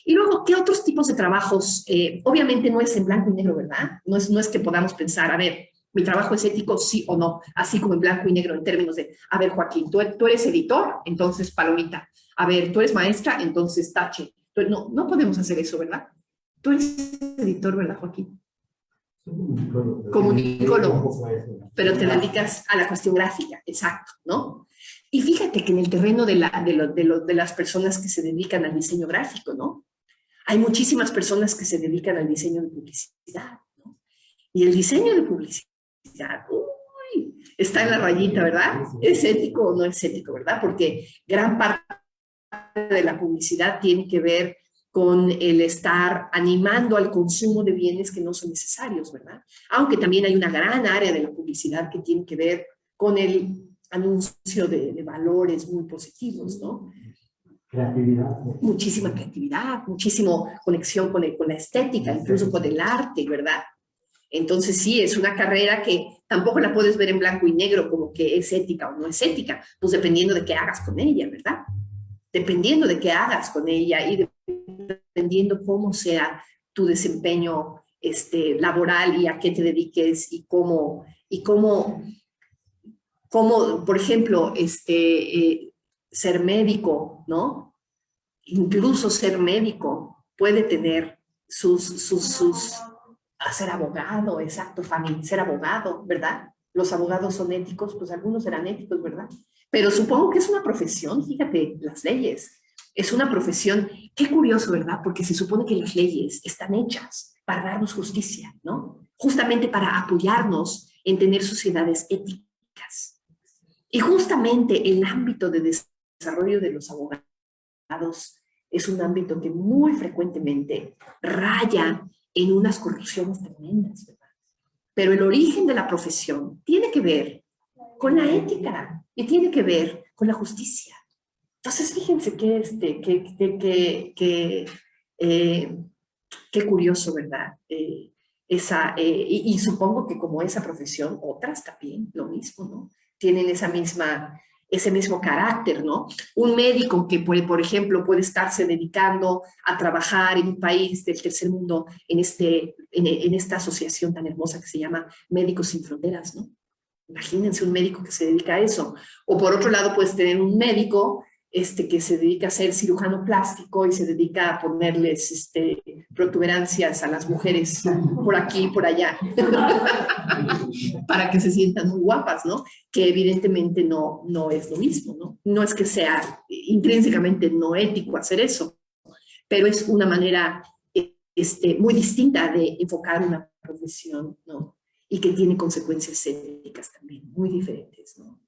Y luego, ¿qué otros tipos de trabajos? Obviamente no es en blanco y negro, ¿verdad? No es que podamos pensar, a ver, ¿Mi trabajo es ético, sí o no? Así como en blanco y negro, en términos de, a ver, Joaquín, tú eres editor, entonces palomita. A ver, tú eres maestra, entonces tache. No, no podemos hacer eso, ¿verdad? Tú eres editor, ¿verdad, Joaquín? Comunicólogo, pero te dedicas a la cuestión gráfica, exacto, ¿no? Y fíjate que en el terreno de las personas que se dedican al diseño gráfico, ¿no? Hay muchísimas personas que se dedican al diseño de publicidad, ¿no? Y el diseño de publicidad, uy, está en la rayita, ¿verdad? ¿Es ético o no es ético, verdad? Porque gran parte de la publicidad tiene que ver con el estar animando al consumo de bienes que no son necesarios, ¿verdad? Aunque también hay una gran área de la publicidad que tiene que ver con el anuncio de valores muy positivos, ¿no? Creatividad. Muchísima creatividad, muchísimo conexión con la estética, incluso con el arte, ¿verdad? Entonces sí, es una carrera que tampoco la puedes ver en blanco y negro como que es ética o no es ética, pues dependiendo de qué hagas con ella, ¿verdad? Dependiendo de qué hagas con ella y dependiendo cómo sea tu desempeño laboral y a qué te dediques y cómo, por ejemplo, ser médico, ¿no? Incluso ser médico puede tener ser abogado, exacto, familia, ser abogado, ¿verdad? Los abogados son éticos, pues algunos serán éticos, ¿verdad? Pero supongo que es una profesión, fíjate, las leyes. Es una profesión, qué curioso, ¿verdad? Porque se supone que las leyes están hechas para darnos justicia, ¿no? Justamente para apoyarnos en tener sociedades éticas. Y justamente el ámbito de desarrollo de los abogados es un ámbito que muy frecuentemente raya en unas corrupciones tremendas, ¿verdad? Pero el origen de la profesión tiene que ver con la ética y tiene que ver con la justicia. Entonces, fíjense qué curioso, ¿verdad? Y supongo que como esa profesión, otras también, lo mismo, ¿no? Tienen ese mismo carácter, ¿no? Un médico que, por ejemplo, puede estarse dedicando a trabajar en un país del tercer mundo en esta asociación tan hermosa que se llama Médicos Sin Fronteras, ¿no? Imagínense un médico que se dedica a eso. O por otro lado, puedes tener un médico que se dedica a ser cirujano plástico y se dedica a ponerles protuberancias a las mujeres por aquí y por allá para que se sientan muy guapas, ¿no? Que evidentemente no es lo mismo, ¿no? No es que sea intrínsecamente no ético hacer eso, pero es una manera muy distinta de enfocar una profesión, ¿no? Y que tiene consecuencias éticas también muy diferentes, ¿no?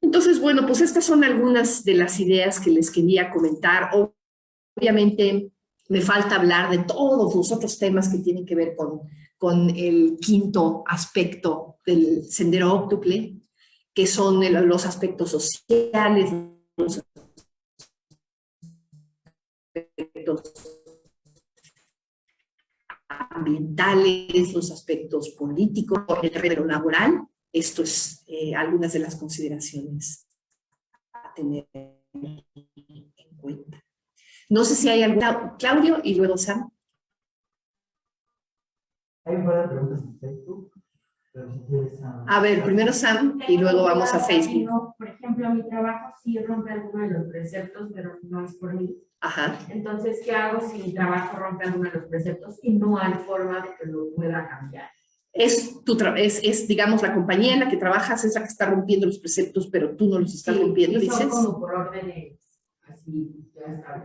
Entonces, bueno, pues estas son algunas de las ideas que les quería comentar. Obviamente me falta hablar de todos los otros temas que tienen que ver con el quinto aspecto del sendero óctuple, que son los aspectos sociales, los aspectos ambientales, los aspectos políticos, el terreno laboral. Esto es algunas de las consideraciones a tener en cuenta. No sé si hay algún... Claudio y luego Sam. Hay un par de preguntas en Facebook, pero si quieres... A ver, primero Sam y luego vamos a Facebook. Por ejemplo, mi trabajo sí rompe alguno de los preceptos, pero no es por mí. Ajá. Entonces, ¿qué hago si mi trabajo rompe alguno de los preceptos y no hay forma de que lo pueda cambiar? Digamos, la compañía en la que trabajas es la que está rompiendo los preceptos, son tú no los estás rompiendo, y son dices. como por órdenes así,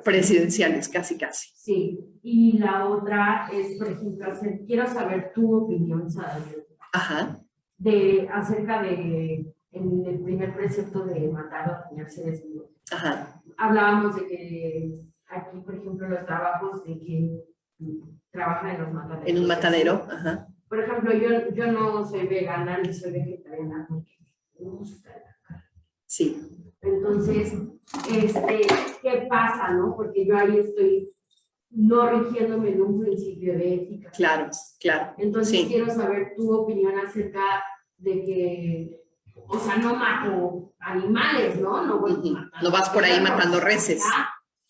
presidenciales, casi, casi. Sí, y la otra es, por ejemplo, quiero saber tu opinión, Sara, Ajá. acerca de en el primer precepto de matar o dañar seres vivos. Ajá. Hablábamos de que aquí, por ejemplo, los trabajos de que trabajan en los mataderos. En un matadero, ajá. Por ejemplo, yo no soy vegana ni soy vegetariana porque me gusta la carne. Sí. Entonces, ¿qué pasa, no? Porque yo ahí estoy no rigiéndome en un principio de ética. Claro, claro. Entonces, sí. quiero saber tu opinión acerca de que, o sea, no mato animales, ¿no? No, voy a matar, no vas por ahí matando reses.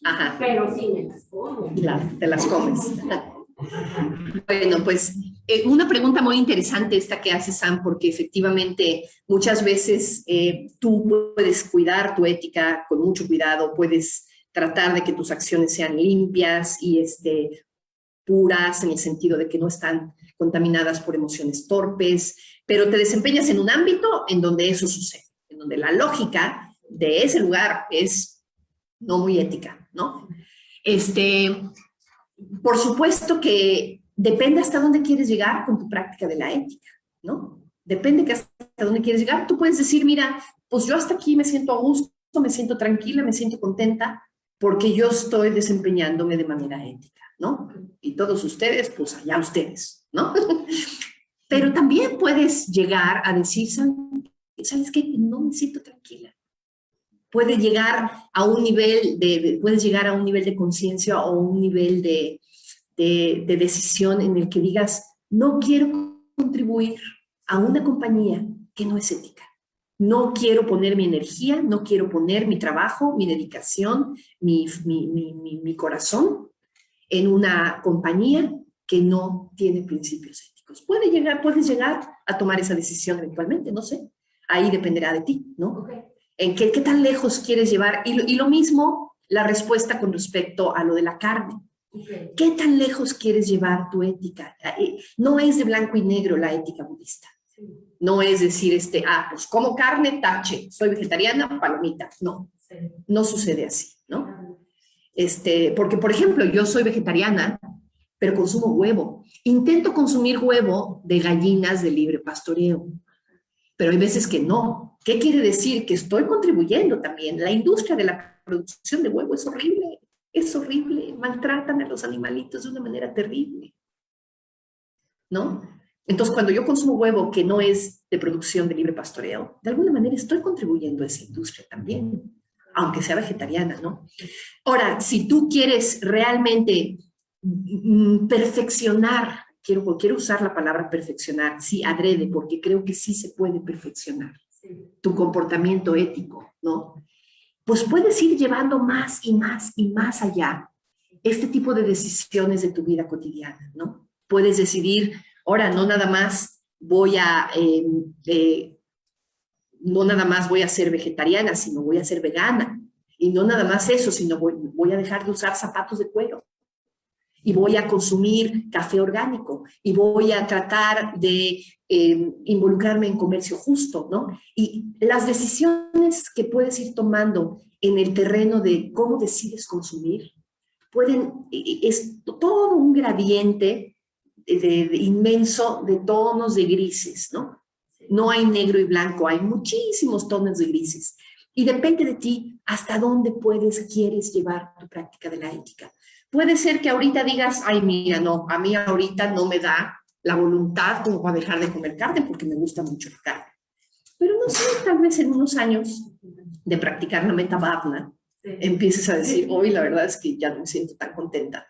Ajá. Pero sí me las como. Claro, te las comes. Bueno, pues una pregunta muy interesante esta que hace Sam, porque efectivamente muchas veces tú puedes cuidar tu ética con mucho cuidado, puedes tratar de que tus acciones sean limpias y puras en el sentido de que no están contaminadas por emociones torpes, pero te desempeñas en un ámbito en donde eso sucede, en donde la lógica de ese lugar es no muy ética, ¿no? Por supuesto que depende hasta dónde quieres llegar con tu práctica de la ética, ¿no? Depende que hasta dónde quieres llegar. Tú puedes decir, mira, pues yo hasta aquí me siento a gusto, me siento tranquila, me siento contenta, porque yo estoy desempeñándome de manera ética, ¿no? Y todos ustedes, pues allá ustedes, ¿no? Pero también puedes llegar a decir, ¿sabes qué? No me siento tranquila. Puedes llegar a un nivel de conciencia o un nivel de decisión en el que digas, no quiero contribuir a una compañía que no es ética. No quiero poner mi energía, no quiero poner mi trabajo, mi dedicación, mi corazón en una compañía que no tiene principios éticos. Puedes llegar a tomar esa decisión eventualmente, no sé. Ahí dependerá de ti, ¿no? Okay. ¿En qué tan lejos quieres llevar? Y lo mismo la respuesta con respecto a lo de la carne. Okay. ¿Qué tan lejos quieres llevar tu ética? No es de blanco y negro la ética budista. Sí. No es decir, pues como carne, tache, soy vegetariana, palomita. No, sí. No sucede así, ¿no? Porque, por ejemplo, yo soy vegetariana, pero consumo huevo. Intento consumir huevo de gallinas de libre pastoreo, pero hay veces que no. ¿Qué quiere decir? Que estoy contribuyendo también. La industria de la producción de huevo es horrible, maltratan a los animalitos de una manera terrible, ¿no? Entonces, cuando yo consumo huevo que no es de producción de libre pastoreo, de alguna manera estoy contribuyendo a esa industria también, aunque sea vegetariana, ¿no? Ahora, si tú quieres realmente perfeccionar, quiero usar la palabra perfeccionar, sí, adrede, porque creo que sí se puede perfeccionar tu comportamiento ético, ¿no? Pues puedes ir llevando más y más y más allá este tipo de decisiones de tu vida cotidiana, ¿no? Puedes decidir, ahora no nada más voy a ser vegetariana, sino voy a ser vegana. Y no nada más eso, sino voy a dejar de usar zapatos de cuero. Y voy a consumir café orgánico. Y voy a tratar de involucrarme en comercio justo, ¿no? Y las decisiones que puedes ir tomando en el terreno de cómo decides consumir, es todo un gradiente inmenso de tonos de grises, ¿no? No hay negro y blanco, hay muchísimos tonos de grises. Y depende de ti hasta dónde quieres llevar tu práctica de la ética. Puede ser que ahorita digas, ay, mira, no, a mí ahorita no me da la voluntad como para dejar de comer carne porque me gusta mucho la carne. Pero no sé, tal vez en unos años de practicar la metta bhavana, empieces a decir, hoy la verdad es que ya no me siento tan contenta.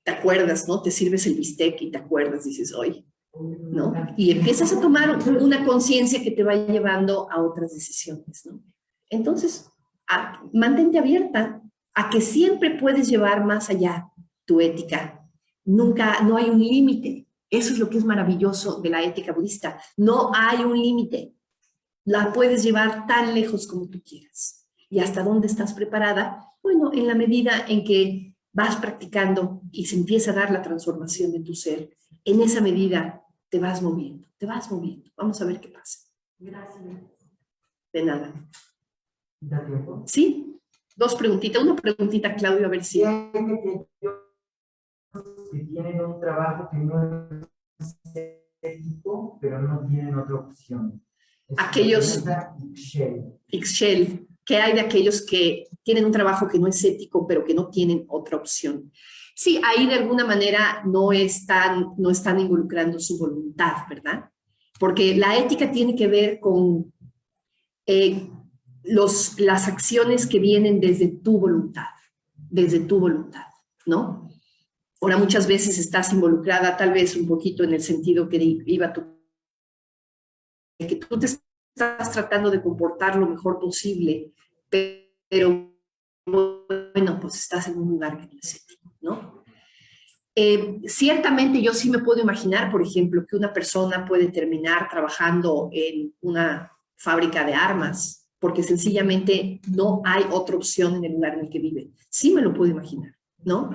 Te acuerdas, ¿no? Te sirves el bistec y te acuerdas, dices, hoy, ¿no? Y empiezas a tomar una conciencia que te va llevando a otras decisiones, ¿no? Entonces, mantente abierta a que siempre puedes llevar más allá tu ética. Nunca, no hay un límite. Eso es lo que es maravilloso de la ética budista. No hay un límite. La puedes llevar tan lejos como tú quieras. ¿Y hasta dónde estás preparada? Bueno, en la medida en que vas practicando y se empieza a dar la transformación de tu ser, en esa medida te vas moviendo, te vas moviendo. Vamos a ver qué pasa. Gracias. De nada. ¿Da tiempo? ¿Sí? Dos preguntitas. Una preguntita, Claudio, a ver si... Sí, hay aquellos que tienen un trabajo que no es ético, pero no tienen otra opción. Aquellos... Ixchel. ¿Qué hay de aquellos que tienen un trabajo que no es ético, pero que no tienen otra opción? Sí, ahí de alguna manera no están involucrando su voluntad, ¿verdad? Porque la ética tiene que ver con las acciones que vienen desde tu voluntad, ¿no? Ahora, muchas veces estás involucrada, tal vez un poquito en el sentido que iba que tú te estás tratando de comportar lo mejor posible, pero bueno, pues estás en un lugar que no es ético, ¿no? Ciertamente yo sí me puedo imaginar, por ejemplo, que una persona puede terminar trabajando en una fábrica de armas, porque sencillamente no hay otra opción en el lugar en el que vive. Sí me lo puedo imaginar, ¿no?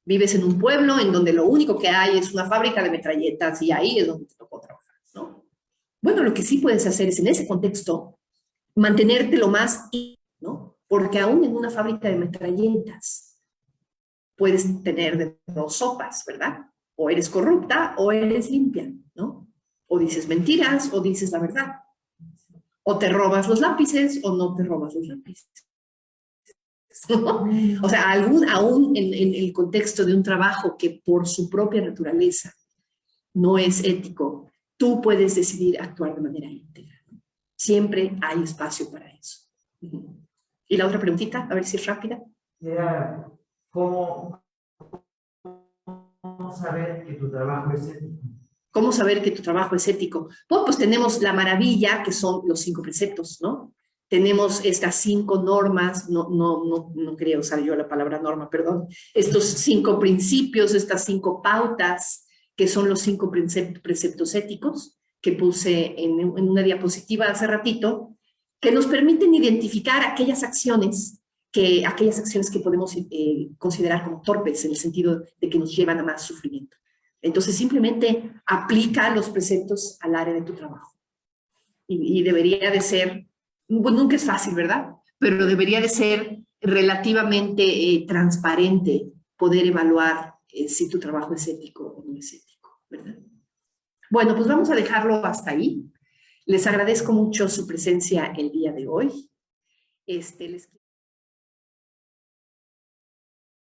Vives en un pueblo en donde lo único que hay es una fábrica de metralletas y ahí es donde te tocó trabajar, ¿no? Bueno, lo que sí puedes hacer es en ese contexto mantenerte lo más, ¿no? Porque aún en una fábrica de metralletas puedes tener de dos sopas, ¿verdad? O eres corrupta o eres limpia, ¿no? O dices mentiras o dices la verdad. O te robas los lápices o no te robas los lápices. ¿No? O sea, aún en el contexto de un trabajo que por su propia naturaleza no es ético, tú puedes decidir actuar de manera íntegra. Siempre hay espacio para eso. Y la otra preguntita, a ver si es rápida. Era, ¿cómo saber que tu trabajo es ético? ¿Cómo saber que tu trabajo es ético? Bueno, pues tenemos la maravilla, que son los 5 preceptos, ¿no? Tenemos estas 5 normas, no quería usar yo la palabra norma, perdón, estos 5 principios, estas 5 pautas, que son los 5 preceptos éticos, que puse en una diapositiva hace ratito, que nos permiten identificar aquellas acciones que podemos considerar como torpes, en el sentido de que nos llevan a más sufrimiento. Entonces, simplemente aplica los preceptos al área de tu trabajo. Y debería de ser, bueno, nunca es fácil, ¿verdad? Pero debería de ser relativamente transparente poder evaluar si tu trabajo es ético o no es ético, ¿verdad? Bueno, pues vamos a dejarlo hasta ahí. Les agradezco mucho su presencia el día de hoy. Les